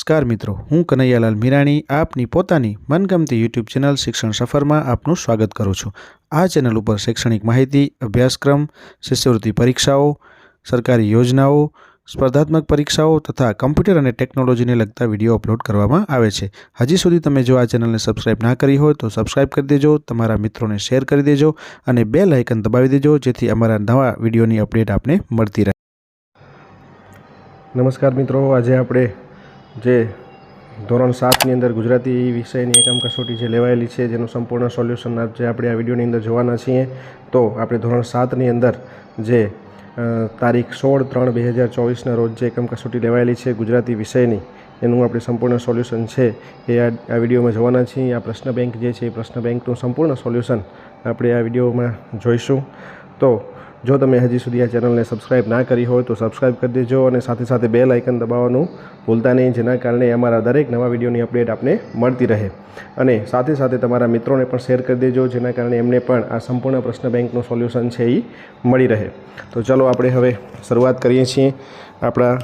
નમસ્કાર મિત્રો, હું કનૈયાલાલ મીરાણી આપની પોતાની મનગમતી યુટ્યુબ ચેનલ શિક્ષણ સફરમાં આપનું સ્વાગત કરું છું। આ ચેનલ ઉપર શૈક્ષણિક માહિતી, અભ્યાસક્રમ, શિષ્યવૃત્તિ પરીક્ષાઓ, સરકારી યોજનાઓ, સ્પર્ધાત્મક પરીક્ષાઓ તથા કમ્પ્યુટર અને ટેકનોલોજીને લગતા વિડીયો અપલોડ કરવામાં આવે છે। હજી સુધી તમે જો આ ચેનલને સબસ્ક્રાઇબ ના કરી હોય તો સબસ્ક્રાઇબ કરી દેજો, તમારા મિત્રોને શેર કરી દેજો અને બેલ આઇકન દબાવી દેજો જેથી અમારા નવા વિડીયોની અપડેટ આપને મળતી રહે। નમસ્કાર મિત્રો, આજે આપણે જે ધોરણ 7ની અંદર ગુજરાતી વિષયની એકમ કસોટી જે લેવાયેલી છે જેનું સંપૂર્ણ સોલ્યુશન આજે આપણે આ વિડીયોની અંદર જોવાના છીએ। તો આપણે ધોરણ 7ની અંદર જે તારીખ 16/3/2024ના રોજ જે એકમ કસોટી લેવાયેલી છે ગુજરાતી વિષયની એનું આપણે સંપૂર્ણ સોલ્યુશન છે એ આ વિડીયોમાં જોવાના છીએ। આ પ્રશ્ન બેંક જે છે એ પ્રશ્ન બેંકનું સંપૂર્ણ સોલ્યુશન આપણે આ વિડીયોમાં જોઈશું। તો જો તમે હજી સુધી આ ચેનલને સબસ્ક્રાઇબ ના કરી હોય તો સબસ્ક્રાઇબ કરી દેજો અને સાથે સાથે બેલ આઇકન દબાવવાનું ભૂલતા નહીં, જેના કારણે અમારા દરેક નવા વિડીયોની અપડેટ આપને મળતી રહે। અને સાથે સાથે તમારા મિત્રોને પણ શેર કરી દેજો, જેના કારણે એમને પણ આ સંપૂર્ણ પ્રશ્ન બેંકનું સોલ્યુશન છે એ મળી રહે। તો ચલો આપણે હવે શરૂઆત કરીએ છીએ આપણા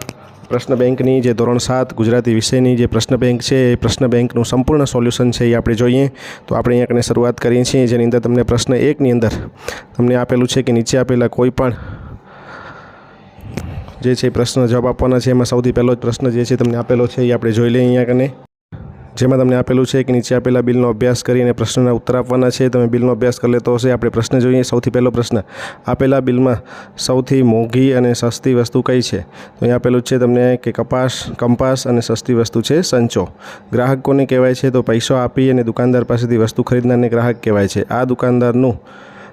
પ્રશ્ન બેંકની। જે ધોરણ 7 ગુજરાતી વિષયની જે પ્રશ્ન બેંક છે એ પ્રશ્ન બેંકનું સંપૂર્ણ સોલ્યુશન છે એ આપણે જોઈએ। તો આપણે અહીંયા કને શરૂઆત કરીએ છીએ, જેની અંદર તમને પ્રશ્ન 1ની અંદર તમને આપેલું છે કે નીચે આપેલા કોઈ પણ જે છે પ્રશ્ન જવાબ આપવાના છે। એમાં સૌથી પહેલો જ પ્રશ્ન જે છે તમને આપેલો છે એ આપણે જોઈ લઈએ અહીંયા કને, જેમાં તમને આપેલું છે કે નીચે આપેલા બિલનો અભ્યાસ કરીને પ્રશ્નના ઉત્તર આપવાના છે। તમે બિલનો અભ્યાસ કરી લેતો હશે। આપણે પ્રશ્ન જોઈએ। સૌથી પહેલો પ્રશ્ન, આપેલા બિલમાં સૌથી મોંઘી અને સસ્તી વસ્તુ કઈ છે? તો અહીં આપેલું છે તમને કે કંપાસ અને સસ્તી વસ્તુ છે સંચો। ગ્રાહક કોને કહેવાય છે? તો પૈસો આપી અને દુકાનદાર પાસેથી વસ્તુ ખરીદનારને ગ્રાહક કહેવાય છે। આ દુકાનદારનું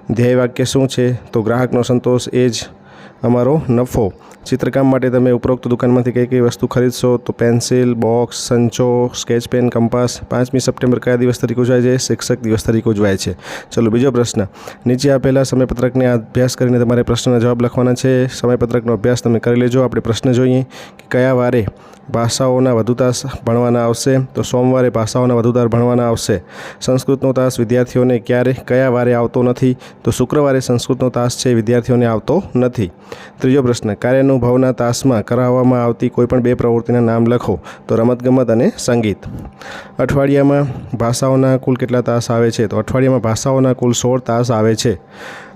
ધ્યેય વાક્ય શું છે? તો ગ્રાહકનો સંતોષ એ જ અમારો નફો। ચિત્રકામ માટે તમે ઉપરોક્ત દુકાનમાંથી કઈ કઈ વસ્તુ ખરીદશો? તો પેન્સિલ, બોક્સ, સંચો, સ્કેચ પેન, કંપાસ। 5મી સપ્ટેમ્બર કયા દિવસ તરીકે ઉજવાય છે? શિક્ષક દિવસ તરીકે ઉજવાય છે। ચલો બીજો પ્રશ્ન, નીચે આપેલા સમયપત્રકને અભ્યાસ કરીને તમારે પ્રશ્નના જવાબ લખવાના છે। સમયપત્રકનો અભ્યાસ તમે કરી લેજો। આપણે પ્રશ્ન જોઈએ કે કયા વારે ભાષાઓના વધુ તાસ ભણવાના આવશે? તો સોમવારે ભાષાઓના વધુ તાસ ભણવાના આવશે। સંસ્કૃતનો તાસ વિદ્યાર્થીઓને કયા વારે આવતો નથી? તો શુક્રવારે સંસ્કૃતનો તાસ છે વિદ્યાર્થીઓને આવતો નથી। ત્રીજો પ્રશ્ન, કાર્યાનુભવના તાસમાં કરાવવામાં આવતી કોઈપણ બે પ્રવૃત્તિના નામ લખો? તો રમતગમત અને સંગીત। અઠવાડિયામાં ભાષાઓના કુલ કેટલા તાસ આવે છે? તો અઠવાડિયામાં ભાષાઓના કુલ 16 તાસ આવે છે।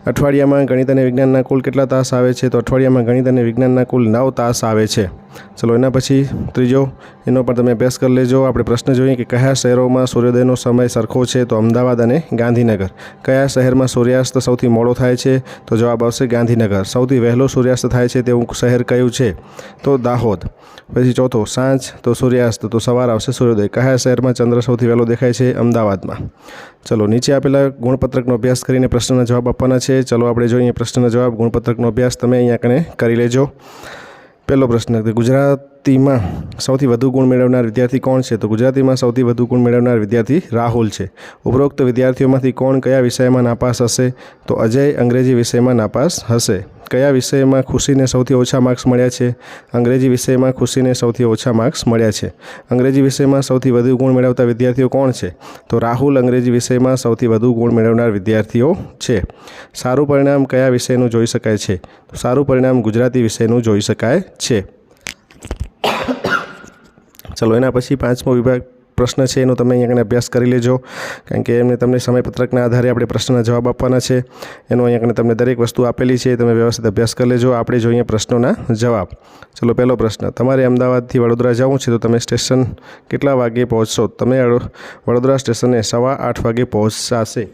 અઠવાડિયામાં ગણિત અને વિજ્ઞાનના કુલ કેટલા તાસ આવે છે? તો અઠવાડિયામાં ગણિત અને વિજ્ઞાનના કુલ 9 તાસ આવે છે। ચલો એના પછી ત્રીજો, એનો પણ તમે અભ્યાસ કરી લેજો। આપણે પ્રશ્ન જોઈએ કે કયા શહેરોમાં સૂર્યોદયનો સમય સરખો છે? તો અમદાવાદ અને ગાંધીનગર। કયા શહેરમાં સૂર્યાસ્ત સૌથી મોડો થાય છે? તો જવાબ આવશે ગાંધીનગર। સૌથી વહેલો સૂર્યાસ્ત થાય છે તેવું શહેર કયું છે? તો દાહોદ। પછી ચોથો, સાંજ તો સૂર્યાસ્ત તો સવાર આવશે સૂર્યોદય। કયા શહેરમાં ચંદ્ર સૌથી વહેલો દેખાય છે? અમદાવાદમાં। ચલો નીચે આપેલા ગુણપત્રકનો અભ્યાસ કરીને પ્રશ્નના જવાબ આપવાના છે। ચલો આપણે જોઈએ પ્રશ્નના જવાબ। ગુણપત્રકનો અભ્યાસ તમે અહીંયા કને કરી લેજો। પહેલો પ્રશ્ન, ગુજરાતીમાં સૌથી વધુ ગુણ મેળવનાર વિદ્યાર્થી કોણ છે? તો ગુજરાતીમાં સૌથી વધુ ગુણ મેળવનાર વિદ્યાર્થી રાહુલ છે। ઉપરોક્ત વિદ્યાર્થીઓમાંથી કોણ કયા વિષયમાં નાપાસ હશે? તો અજય અંગ્રેજી વિષયમાં નાપાસ હશે। કયા વિષયમાં ખુશીને સૌથી ઓછા માર્ક્સ મળ્યા છે? અંગ્રેજી વિષયમાં ખુશીને સૌથી ઓછા માર્ક્સ મળ્યા છે। અંગ્રેજી વિષયમાં સૌથી વધુ ગુણ મેળવતા વિદ્યાર્થીઓ કોણ છે? તો રાહુલ અંગ્રેજી વિષયમાં સૌથી વધુ ગુણ મેળવનાર વિદ્યાર્થીઓ છે। સારું પરિણામ કયા વિષયનું જોઈ શકાય છે? તો સારું પરિણામ ગુજરાતી વિષયનું જોઈ શકાય છે। ચલો એના પછી 5મો વિભાગ પ્રશ્ન છે એનો તમે અહીંયા અભ્યાસ કરી લેજો, કારણ કે એમને તમને સમયપત્રકના આધારે આપણે પ્રશ્નના જવાબ આપવાના છે। એનો અહીંયા તમને દરેક વસ્તુ આપેલી છે, તમે વ્યવસ્થિત અભ્યાસ કરી લેજો। આપણે જોઈએ પ્રશ્નોના જવાબ। ચલો પહેલો પ્રશ્ન, તમારે અમદાવાદથી વડોદરા જવું છે તો તમે સ્ટેશન કેટલા વાગે પહોંચશો? તમે વડોદરા સ્ટેશને 8:15 વાગે પહોંચાશે।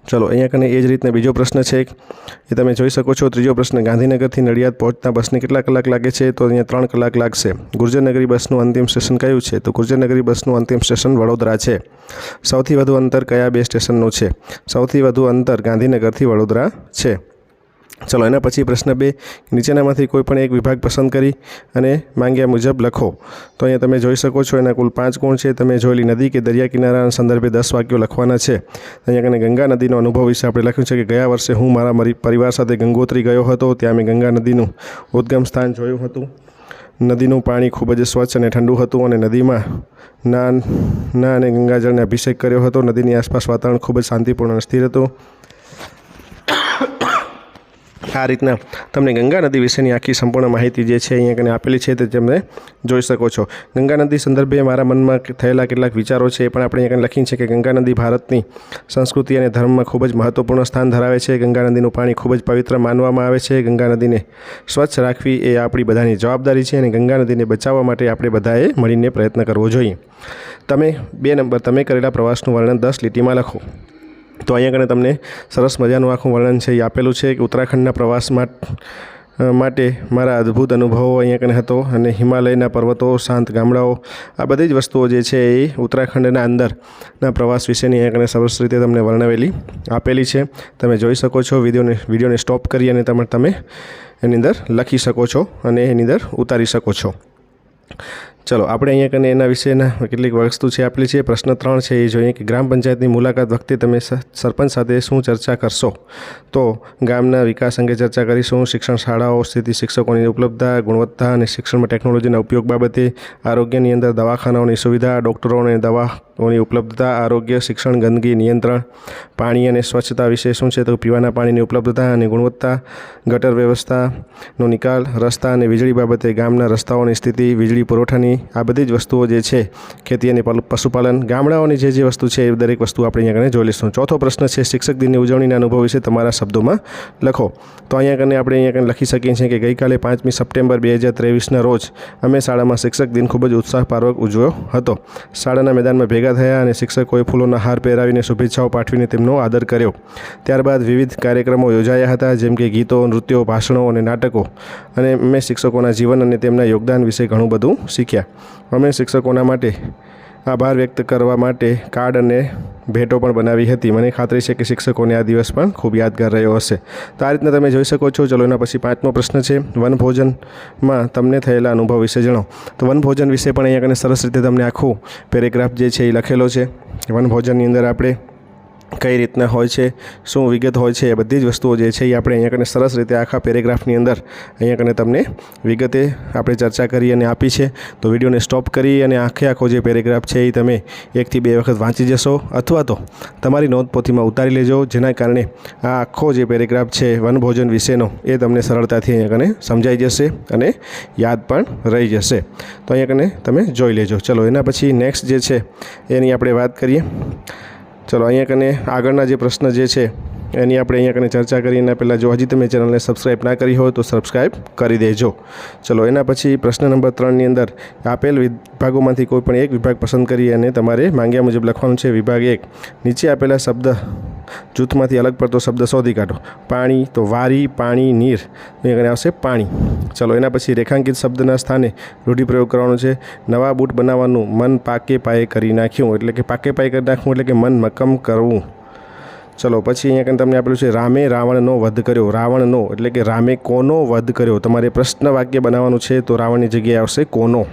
ચલો અહીંયા કને એ જ રીતના બીજો પ્રશ્ન છે એ તમે જોઈ શકો છો। ત્રીજો પ્રશ્ન, ગાંધીનગરથી નડિયાદ પહોંચતા બસને કેટલા કલાક લાગે છે? તો અહીંયા 3 કલાક લાગશે। ગુર્જરનગરી બસનું અંતિમ સ્ટેશન કયું છે? તો ગુર્જરનગરી બસનું અંતિમ સ્ટેશન વડોદરા છે। સૌથી વધુ અંતર કયા બે સ્ટેશનનું છે? સૌથી વધુ અંતર ગાંધીનગરથી વડોદરા છે। ચલો એના પછી પ્રશ્ન 2, નીચેનામાંથી કોઈ પણ એક વિભાગ પસંદ કરી અને માંગ્યા મુજબ લખો। તો અહીંયા તમે જોઈ શકો છો એના કુલ 5 ગુણ છે। તમે જોયેલી નદી કે દરિયા કિનારાના સંદર્ભે 10 વાક્યો લખવાના છે। અહીંયા કને ગંગા નદીનો અનુભવ વિશે આપણે લખ્યું છે કે ગયા વર્ષે હું મારા પરિવાર સાથે ગંગોત્રી ગયો હતો, ત્યાં મેં ગંગા નદીનું ઉદ્ગમ સ્થાન જોયું હતું। નદીનું પાણી ખૂબ જ સ્વચ્છ અને ઠંડુ હતું અને નદીમાં ના અને ગંગાજળને અભિષેક કર્યો હતો। નદીની આસપાસ વાતાવરણ ખૂબ જ શાંતિપૂર્ણ અને સ્થિર હતું। આ રીતના તમને ગંગા નદી વિશેની આખી સંપૂર્ણ માહિતી જે છે અહીંયા કને આપેલી છે તે તમે જોઈ શકો છો. ગંગા નદી સંદર્ભે મારા મનમાં થયેલા કેટલાક વિચારો છે એ પણ આપણે અહીંયા લખીને છે કે ગંગા નદી ભારતની સંસ્કૃતિ અને ધર્મમાં ખૂબ જ મહત્ત્વપૂર્ણ સ્થાન ધરાવે છે. ગંગા નદીનું પાણી ખૂબ જ પવિત્ર માનવામાં આવે છે. ગંગા નદીને સ્વચ્છ રાખવી એ આપણી બધાની જવાબદારી છે અને ગંગા નદીને બચાવવા માટે આપણે બધાએ મળીને પ્રયત્ન કરવો જોઈએ. તમે 2 નંબર, તમે કરેલા પ્રવાસનું વર્ણન 10 લીટીમાં લખો. તો અહીંયા કને તમને સરસ મજાનું આખું વર્ણન છે એ આપેલું છે કે ઉત્તરાખંડના પ્રવાસ માટે મારા અદ્ભુત અનુભવો અહીંયા કને હતો અને હિમાલયના પર્વતો, શાંત ગામડાઓ, આ બધી જ વસ્તુઓ જે છે એ ઉત્તરાખંડના અંદરના પ્રવાસ વિશેની અહીંયા કને સરસ રીતે તમને વર્ણવેલી આપેલી છે. તમે જોઈ શકો છો. વિડીયોને સ્ટોપ કરી અને તમે એની અંદર લખી શકો છો અને એની અંદર ઉતારી શકો છો. ચલો આપણે અહીંયા કને એના વિશેના કેટલીક વસ્તુ છે આપેલી છે. પ્રશ્ન 3 છે એ જોઈએ કે ગ્રામ પંચાયતની મુલાકાત વખતે તમે સરપંચ સાથે શું ચર્ચા કરશો? તો ગામના વિકાસ અંગે ચર્ચા કરીશું, શિક્ષણ શાળાઓ, સ્થિતિ, શિક્ષકોની ઉપલબ્ધતા, ગુણવત્તા અને શિક્ષણમાં ટેકનોલોજીના ઉપયોગ બાબતે, આરોગ્યની અંદર દવાખાનાઓની સુવિધા, ડૉક્ટરો અને દવાઓની ઉપલબ્ધતા, આરોગ્ય, શિક્ષણ, ગંદકી નિયંત્રણ, પાણી અને સ્વચ્છતા વિશે શું છે તો પીવાના પાણીની ઉપલબ્ધતા અને ગુણવત્તા, ગટર વ્યવસ્થાનો નિકાલ, રસ્તા અને વીજળી બાબતે ગામના રસ્તાઓની સ્થિતિ, વીજળી પુરવઠાની આ બધી જ વસ્તુઓ જે છે, ખેતી અને પશુપાલન, ગામડાઓની જે વસ્તુ છે એ દરેક વસ્તુ આપણે અહીંયા કને જોઈ લઈશું. ચોથો પ્રશ્ન છે શિક્ષક દિનની ઉજવણીના અનુભવ વિશે તમારા શબ્દોમાં લખો. તો અહીંયા કને આપણે અહીંયા કને લખી શકીએ છીએ કે ગઈકાલે 5મી સપ્ટેમ્બર 2023ના રોજ અમે શાળામાં શિક્ષક દિન ખૂબ જ ઉત્સાહપૂર્વક ઉજવ્યો હતો. શાળાના મેદાનમાં ભેગા થયા અને શિક્ષકોએ ફૂલોના હાર પહેરાવીને શુભેચ્છાઓ પાઠવીને તેમનો આદર કર્યો. ત્યારબાદ વિવિધ કાર્યક્રમો યોજાયા હતા જેમ કે ગીતો, નૃત્યો, ભાષણો અને નાટકો, અને અમે શિક્ષકોના જીવન અને તેમના યોગદાન વિશે ઘણું બધું શીખ્યા. અમે શિક્ષકોના માટે આભાર વ્યક્ત કરવા માટે કાર્ડ અને ભેટો પણ બનાવી હતી. મને ખાતરી છે કે શિક્ષકોને આ દિવસ પણ ખૂબ યાદગાર રહ્યો હશે. તો આ રીતના તમે જોઈ શકો છો. ચલો એના પછી 5મો પ્રશ્ન છે વનભોજનમાં તમને થયેલા અનુભવ વિશે જણાવો. તો વનભોજન વિશે પણ અહીંયા કને સરસ રીતે તમને આખું પેરેગ્રાફ જે છે એ લખેલો છે. વનભોજનની અંદર આપણે કઈ રીતના હોય છે, શું વિગત હોય છે, એ બધી જ વસ્તુઓ જે છે એ આપણે અહીંયા કને સરસ રીતે આખા પેરેગ્રાફની અંદર અહીંયા કને તમને વિગતે આપણે ચર્ચા કરી અને આપી છે. તો વિડીયોને સ્ટોપ કરી અને આખો જે પેરેગ્રાફ છે એ તમે 1 થી 2 વખત વાંચી જશો અથવા તો તમારી નોંધપોથીમાં ઉતારી લેજો, જેના કારણે આ આખો જે પેરેગ્રાફ છે વનભોજન વિશેનો એ તમને સરળતાથી અહીંયા કને સમજાઈ જશે અને યાદ પણ રહી જશે. તો અહીંયા કને તમે જોઈ લેજો. ચલો એના પછી નેક્સ્ટ જે છે એની આપણે વાત કરીએ. ચલો અહીંયા કને આગળના જે પ્રશ્ન જે છે એની આપણે અહીંયા કને ચર્ચા કરીને પહેલાં જો હજી તમે ચેનલને સબસ્ક્રાઈબ ના કરી હોય તો સબસ્ક્રાઈબ કરી દેજો. ચલો એના પછી પ્રશ્ન નંબર 3ની અંદર આપેલ વિભાગોમાંથી કોઈ પણ એક વિભાગ પસંદ કરી અને તમારે માંગ્યા મુજબ લખવાનું છે. વિભાગ 1, નીચે આપેલા શબ્દ જૂથમાંથી અલગ પડતો શબ્દ શોધી કાઢો. પાણી, તો વારી, પાણી, નીર, અહીંયા કને આવશે પાણી. ચલો એના પછી રેખાંકિત શબ્દના સ્થાને રૂઢિપ્રયોગ કરવાનો છે. નવા બૂટ બનાવવાનું મન પાકે પાયે કરી નાખ્યું, એટલે કે પાકે પાયે કરી નાખવું એટલે કે મન મક્કમ કરવું. ચલો પછી અહીંયા કંઈ તમને આપેલું છે રામે રાવણનો વધ કર્યો. રાવણનો એટલે કે રામે કોનો વધ કર્યો. તમારે પ્રશ્ન વાક્ય બનાવવાનું છે તો રાવણની જગ્યાએ આવશે કોનો.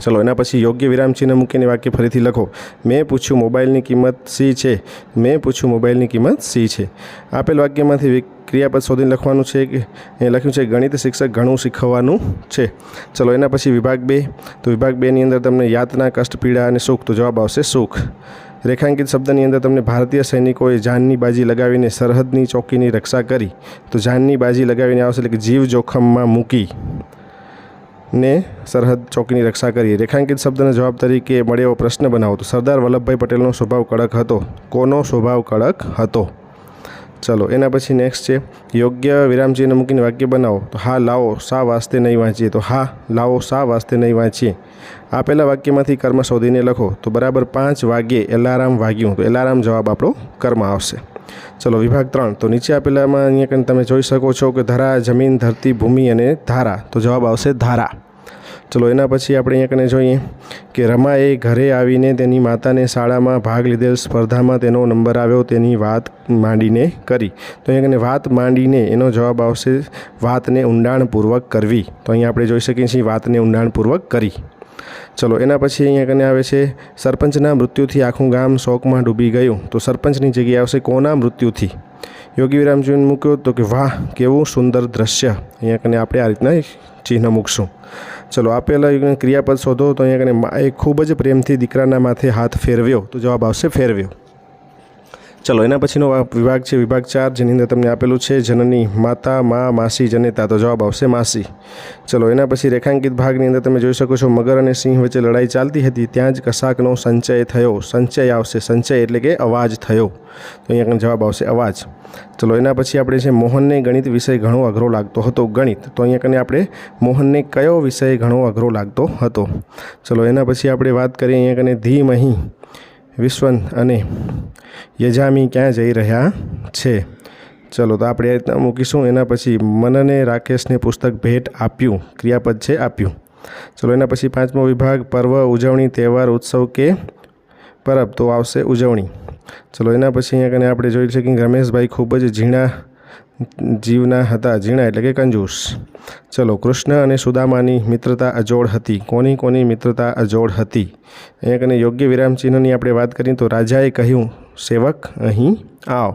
ચલો એના પછી યોગ્ય વિરામચિહ્ન મૂકીને વાક્ય ફરીથી લખો. મેં પૂછ્યું મોબાઈલની કિંમત સી છે. મેં પૂછ્યું મોબાઈલની કિંમત સી છે. આપેલ વાક્યમાંથી ક્રિયાપદ શોધીને લખવાનું છે કે એ લખ્યું છે ગણિત શિક્ષક ઘણું શીખવવાનું છે. ચલો એના પછી વિભાગ 2, તો વિભાગ 2ની અંદર તમને યાતના, કષ્ટ, પીડા અને સુખ, તો જવાબ આવશે સુખ. રેખાંકિત શબ્દની અંદર તમને ભારતીય સૈનિકોએ જાનની બાજી લગાવીને સરહદની ચોકીની રક્ષા કરી, તો જાનની બાજી લગાવીને આવશે એટલે કે જીવ જોખમમાં મૂકી ને સરહદ ચોકીની રક્ષા કરી. રેખાંકિત શબ્દના જવાબ તરીકે મળે એવો પ્રશ્ન બનાવો. તો સરદાર વલ્લભભાઈ પટેલનો સ્વભાવ કડક હતો. કોનો સ્વભાવ કડક હતો? ચલો એના પછી નેક્સ્ટ છે યોગ્ય વિરામચિહ્ન મૂકીને વાક્ય બનાવો. તો હા લાવો શા વાસ્તે નહીં વાંચીએ. તો હા લાવો શા વાસ્તે નહીં વાંચીએ. આપેલા વાક્યમાંથી કર્મ શોધીને લખો. તો બરાબર 5 વાગ્યે એલાર્મ વાગ્યું, તો એલાર્મ જવાબ આપણો કર્મ આવશે. ચલો વિભાગ 3, તો નીચે આપેલામાં અહીંયા કંઈ તમે જોઈ શકો છો કે ધરા, જમીન, ધરતી, ભૂમિ અને ધારા, તો જવાબ આવશે ધારા. ચલો એના પછી આપણે અહીંયા કને જોઈએ કે રમાએ ઘરે આવીને તેની માતાને શાળામાં ભાગ લીધેલ સ્પર્ધામાં તેનો નંબર આવ્યો તેની વાત માંડીને કરી. તો અહીંયા કને વાત માંડીને એનો જવાબ આવશે વાતને ઊંડાણપૂર્વક કરવી. તો અહીંયા આપણે જોઈ શકીએ છીએ વાતને ઊંડાણપૂર્વક કરી. ચલો એના પછી અહીંયા કને આવે છે સરપંચના મૃત્યુથી આખું ગામ શોકમાં ડૂબી ગયું. તો સરપંચની જગ્યાએ આવશે કોના મૃત્યુથી. યોગી વિરામચિહ્ન મૂક્યો તો કે વાહ કેવું સુંદર દ્રશ્ય. અહીંયા કને આપણે આ રીતના ચિહ્ન મૂકશું. ચલો આપેલા ક્રિયાપદ શોધો. તો અહીંયા કને માએ ખૂબ જ પ્રેમથી દીકરાના માથે હાથ ફેરવ્યો. તો જવાબ આવશે ફેરવ્યો. ચલો એના પછીનો વિભાગ છે વિભાગ 4, જેની અંદર તમને આપેલું છે જનની, માતા, મા, માસી, જનેતા. તો જવાબ આવશે માસી. ચલો એના પછી રેખાંકિત ભાગની અંદર તમે જોઈ શકો છો મગર અને સિંહ વચ્ચે લડાઈ ચાલતી હતી, ત્યાં જ કશાકનો સંચય થયો. સંચય આવશે, સંચય એટલે કે અવાજ થયો. તો અહીંયા આગળ જવાબ આવશે અવાજ. ચલો એના પછી આપણે છે મોહનને ગણિત વિષય ઘણો અઘરો લાગતો હતો. ગણિત, તો અહીંયા કને આપણે મોહનને કયો વિષય ઘણો અઘરો લાગતો હતો. ચલો એના પછી આપણે વાત કરીએ અહીંયા કને ધીમહી વિશ્વન અને યજામી ક્યાં જઈ રહ્યા છે. ચલો તો આપણે આ રીતના મૂકીશું. એના પછી મનને રાકેશને પુસ્તક ભેટ આપ્યું. ક્રિયાપદ છે આપ્યું. ચલો એના પછી 5મો વિભાગ પર્વ, ઉજવણી, તહેવાર, ઉત્સવ કે પરબ. તો આવશે ઉજવણી. ચલો એના પછી અહીંયા કને આપણે જોઈ શકીએ કે રમેશભાઈ ખૂબ જ ઝીણા જીવના હતા. ઝીણા એટલે કે કંજૂસ. ચલો કૃષ્ણ અને સુદામાની મિત્રતા અજોડ હતી. કોની મિત્રતા અજોડ હતી. અહીંયા કને યોગ્ય વિરામ ચિહ્નની આપણે વાત કરીએ તો રાજાએ કહ્યું સેવક અહીં આવ.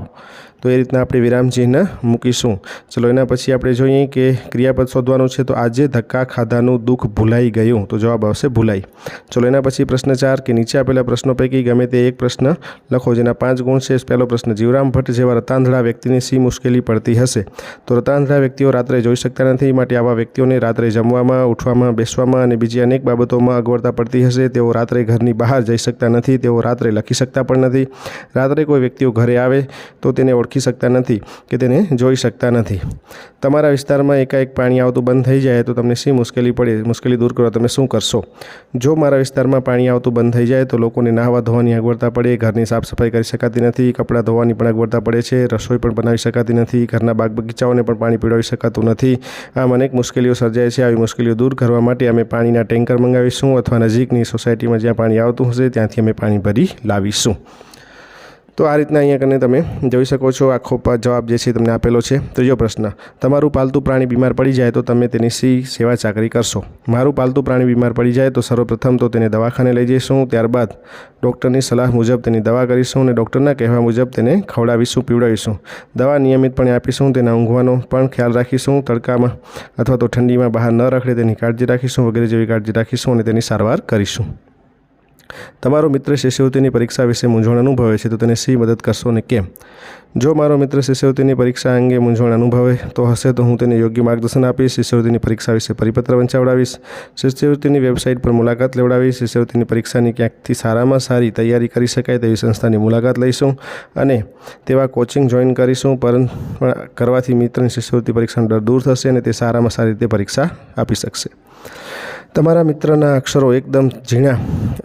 તો એ રીતના આપણે વિરામ ચિહ્ન મૂકીશું. ચલો એના પછી આપણે જોઈએ કે ક્રિયાપદ શોધવાનું છે. તો આજે ધક્કા ખાધાનું દુઃખ ભૂલાઈ ગયું. તો જવાબ આવશે ભૂલાઈ. ચલો એના પછી પ્રશ્ન 4 કે નીચે આપેલા પ્રશ્નો પૈકી ગમે તે એક પ્રશ્ન લખો જેના 5 ગુણ છે. પહેલો પ્રશ્ન, જીવરામ ભટ્ટ જેવા રતાંધળા વ્યક્તિને શી મુશ્કેલી પડતી હશે. તો રતાંધળા વ્યક્તિઓ રાત્રે જોઈ શકતા નથી, માટે આવા વ્યક્તિઓને રાત્રે જમવામાં, ઉઠવામાં, બેસવામાં અને બીજી અનેક બાબતોમાં અગવડતા પડતી હશે. તેઓ રાત્રે ઘરની બહાર જઈ શકતા નથી. તેઓ રાત્રે લખી શકતા પણ નથી. રાત્રે કોઈ વ્યક્તિઓ ઘરે આવે તો તેને ઓળખી શકતા નથી કે તેને જોઈ શકતા નથી. તમારા વિસ્તારમાં એકાએક પાણી આવતું બંધ થઈ જાય તો તમને શી મુશ્કેલી પડે. મુશ્કેલી દૂર કરવા તમે શું કરશો. જો મારા વિસ્તારમાં પાણી આવતું બંધ થઈ જાય તો લોકોને નાહવા ધોવાની અગવડતા પડે, ઘરની સાફ સફાઈ કરી શકાતી નથી, કપડાં ધોવાની પણ અગવડતા પડે છે, રસોઈ પણ બનાવી શકાતી નથી, ઘરના બાગ બગીચાઓને પણ પાણી પીવડાવી શકાતું નથી. આમ અનેક મુશ્કેલીઓ સર્જાય છે. આવી મુશ્કેલીઓ દૂર કરવા માટે અમે પાણીના ટેન્કર મંગાવીશું અથવા નજીકની સોસાયટીમાં જ્યાં પાણી આવતું હશે ત્યાંથી અમે પાણી ભરી લાવીશું. તો આ રીતના અહીંયા કને તમે જોઈ શકો છો આખો જવાબ જે છે તમને આપેલો છે. ત્રીજો પ્રશ્ન, તમારું પાલતું પ્રાણી બીમાર પડી જાય તો તમે તેની શી સેવા ચાકરી કરશો. મારું પાલતું પ્રાણી બીમાર પડી જાય તો સર્વપ્રથમ તો તેને દવાખાને લઈ જઈશું, ત્યારબાદ ડૉક્ટરની સલાહ મુજબ તેની દવા કરીશું અને ડૉક્ટરના કહેવા મુજબ તેને ખવડાવીશું, પીવડાવીશું. દવા નિયમિતપણે આપીશું, તેના ઊંઘવાનો પણ ખ્યાલ રાખીશું, તડકામાં અથવા તો ઠંડીમાં બહાર ન રખડે તેની કાળજી રાખીશું, વગેરે જેવી કાળજી રાખીશું અને તેની સારવાર કરીશું. તમારો મિત્ર શિષ્યવૃત્તિની પરીક્ષા વિશે મૂંઝવણ અનુભવે છે તો તેને શી મદદ કરશો અને કેમ. જો મારો મિત્ર શિષ્યવૃત્તિની પરીક્ષા અંગે મૂંઝવણ અનુભવે તો હશે તો હું તેને યોગ્ય માર્ગદર્શન આપીશ, શિષ્યવૃત્તિની પરીક્ષા વિશે પરિપત્ર વંચાવડાવીશ, શિષ્યવૃત્તિની વેબસાઇટ પર મુલાકાત લેવડાવીશ, શિષ્યવૃત્તિની પરીક્ષાની ક્યાંકથી સારામાં સારી તૈયારી કરી શકાય તેવી સંસ્થાની મુલાકાત લઈશું અને તેવા કોચિંગ જોઈન કરીશું. પણ કરવાથી મિત્રની શિષ્યવૃત્તિ પરીક્ષાનો ડર દૂર થશે અને તે સારામાં સારી રીતે પરીક્ષા આપી શકશે. તમારા મિત્રના અક્ષરો એકદમ ઝીણા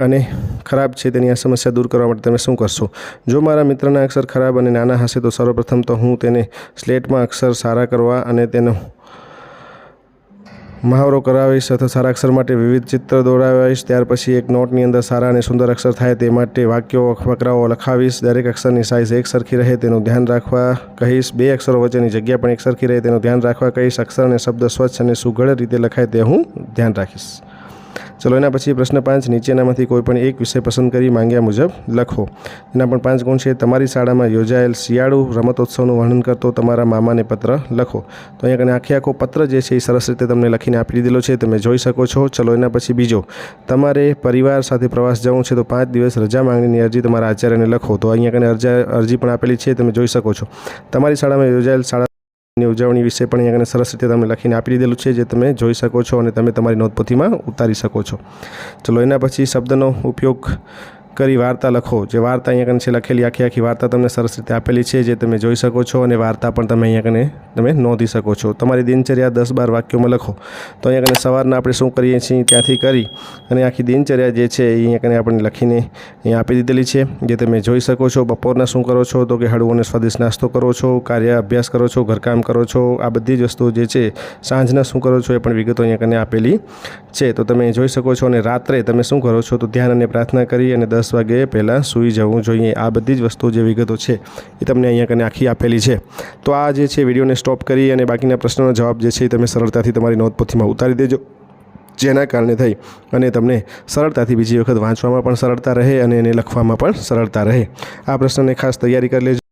અને ખરાબ છે, તેની આ સમસ્યા દૂર કરવા માટે તમે શું કરશો. જો મારા મિત્રના અક્ષર ખરાબ અને નાના હશે તો સર્વપ્રથમ તો હું તેને સ્લેટમાં અક્ષર સારા કરવા અને તેનો મહાવરો કરાવીશ અથવા સારા અક્ષર માટે વિવિધ ચિત્ર દોરાવીશ. ત્યાર પછી એક નોટની અંદર સારા અને સુંદર અક્ષર થાય તે માટે વાક્યો, ફકરાઓ લખાવીશ. દરેક અક્ષરની સાઇઝ એક સરખી રહે તેનું ધ્યાન રાખવા કહીશ. 2 અક્ષરો વચ્ચેની જગ્યા પણ એક સરખી રહે તેનું ધ્યાન રાખવા કહીશ. અક્ષર અને શબ્દ સ્વચ્છ અને સુઘડ રીતે લખાય તે હું ધ્યાન રાખીશ. ચલો એના પછી પ્રશ્ન 5, નીચેનામાંથી કોઈ પણ એક વિષય પસંદ કરી માંગ્યા મુજબ લખો. એના પણ 5 ગુણ છે. તમારી શાળામાં યોજાયેલ શિયાળુ રમતોત્સવનું વર્ણન કરતો તમારા મામાને પત્ર લખો. તો અહીંયા કને આખો પત્ર જે છે એ સરસ રીતે તમને લખીને આપી દીધેલો છે, તમે જોઈ શકો છો. ચલો એના પછી બીજો, તમારે પરિવાર સાથે પ્રવાસ જવું છે તો 5 દિવસ રજા માંગણીની અરજી તમારા આચાર્યને લખો. તો અહીંયા કને અરજી પણ આપેલી છે, તમે જોઈ શકો છો. તમારી શાળામાં યોજાયેલ શાળા ની ઉજવણી વિશે પણ અહીંયા સરસ રીતે તમે લખીને આપી દીધેલું છે, જે તમે જોઈ શકો છો અને તમે તમારી નોટપોથીમાં ઉતારી શકો છો. ચલો એના પછી શબ્દનો ઉપયોગ કરી વાર્તા લખો. જે વાર્તા અહીંયા કને છે લખેલી આખી વાર્તા તમને સરસ રીતે આપેલી છે, જે તમે જોઈ શકો છો અને વાર્તા પણ તમે અહીંયા કને તમે નોંધી શકો છો. તમારી દિનચર્યા 10-12 વાક્યોમાં લખો. તો અહીંયા કને સવારના આપણે શું કરીએ છીએ ત્યાંથી કરી અને આખી દિનચર્યા જે છે એ અહીંયા કને આપણે લખીને અહીંયા આપી દીધેલી છે, જે તમે જોઈ શકો છો. બપોરના શું કરો છો તો કે હળવો અને સ્વાદિષ્ટ નાસ્તો કરો છો, કાર્ય અભ્યાસ કરો છો, ઘરકામ કરો છો, આ બધી જ વસ્તુઓ જે છે. સાંજના શું કરો છો એ પણ વિગતો અહીંયા કને આપેલી છે, તો તમે જોઈ શકો છો. અને રાત્રે તમે શું કરો છો તો ધ્યાન અને પ્રાર્થના કરી અને 10 વાગે પહેલાં સૂઈ જવું જોઈએ. આ બધી જ વસ્તુઓ જે વિગતો છે એ તમને અહીંયા કને આખી આપેલી છે. તો આ જે છે વિડીયોને સ્ટોપ કરી અને બાકીના પ્રશ્નોનો જવાબ જે છે તમે સરળતાથી તમારી નોટપોથીમાં ઉતારી દેજો, જેના કારણે થઈ અને તમને સરળતાથી બીજી વખત વાંચવામાં પણ સરળતા રહે અને એને લખવામાં પણ સરળતા રહે. આ પ્રશ્નને ખાસ તૈયારી કરી લેજો.